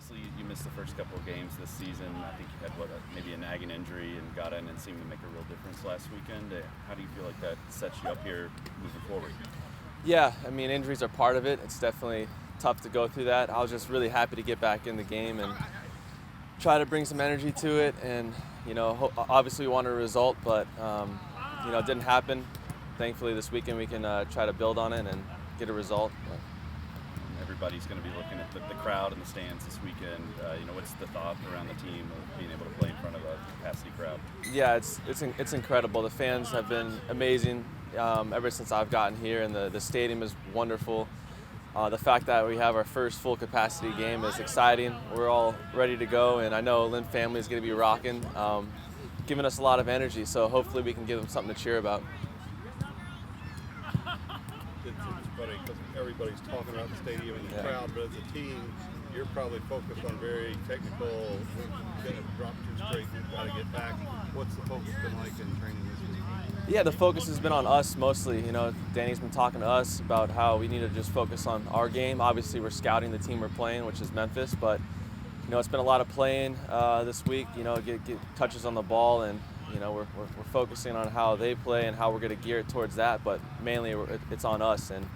obviously you missed the first couple of games this season. I think you had maybe a nagging injury and got in and seemed to make a real difference last weekend. How do you feel like that sets you up here moving forward? Yeah, I mean, injuries are part of it. It's definitely tough to go through that. I was just really happy to get back in the game and try to bring some energy to it. And, obviously we wanted a result, but, it didn't happen. Thankfully this weekend we can try to build on it and get a result. But everybody's going to be looking at the crowd in the stands this weekend. What's the thought around the team of being able to play in front of a capacity crowd? Yeah, it's incredible. The fans have been amazing ever since I've gotten here, and the stadium is wonderful. The fact that we have our first full capacity game is exciting. We're all ready to go, and I know Lynn family is going to be rocking, giving us a lot of energy. So hopefully we can give them something to cheer about. It's funny because everybody's talking about the stadium and the crowd, but as a team, you're probably focused on very technical. We're going to drop two straight. We've got to get back. What's the focus been like in training this week? Yeah, the focus has been on us mostly. Danny's been talking to us about how we need to just focus on our game. Obviously, we're scouting the team we're playing, which is Memphis, but it's been a lot of playing this week. Get touches on the ball, and we're focusing on how they play and how we're going to gear it towards that. But mainly, it's on us and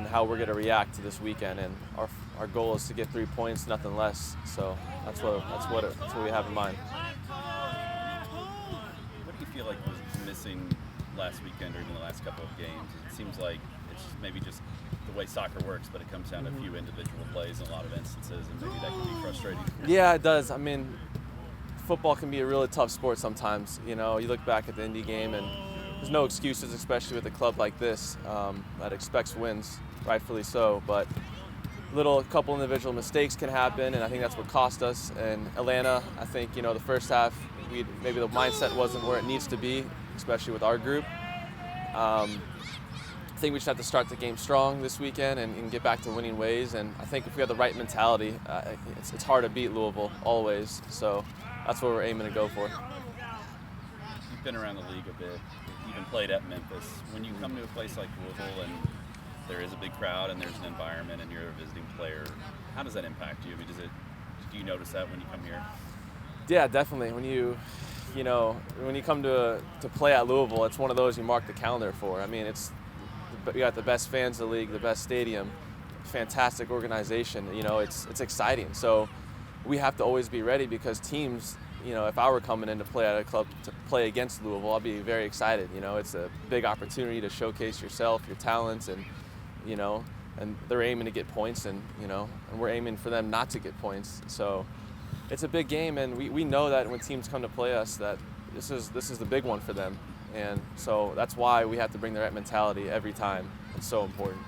how we're going to react to this weekend. And our goal is to get 3 points, nothing less. So that's what we have in mind. What do you feel like was missing last weekend or even the last couple of games? It seems like it's maybe just the way soccer works, but it comes down to a few individual plays in a lot of instances, and maybe that can be frustrating. Yeah, it does. I mean, football can be a really tough sport sometimes. You look back at the Indy game, and there's no excuses, especially with a club like this that expects wins, rightfully so. But a couple individual mistakes can happen, and I think that's what cost us. And Atlanta, I think, the first half, maybe the mindset wasn't where it needs to be, especially with our group. I think we just have to start the game strong this weekend and get back to winning ways. And I think if we have the right mentality, it's hard to beat Louisville always. So that's what we're aiming to go for. You've been around the league a bit. You've even played at Memphis. When you come to a place like Louisville and there is a big crowd and there's an environment and you're a visiting player, how does that impact you? I mean, do you notice that when you come here? Yeah, definitely. When you come to play at Louisville, it's one of those you mark the calendar for. I mean, we got the best fans in the league, the best stadium, fantastic organization. It's exciting. So we have to always be ready because teams, if I were coming in to play at a club to play against Louisville, I'd be very excited. It's a big opportunity to showcase yourself, your talents, and they're aiming to get points, and we're aiming for them not to get points. So it's a big game, and we know that when teams come to play us, that this is the big one for them. And so that's why we have to bring the right mentality every time. It's so important.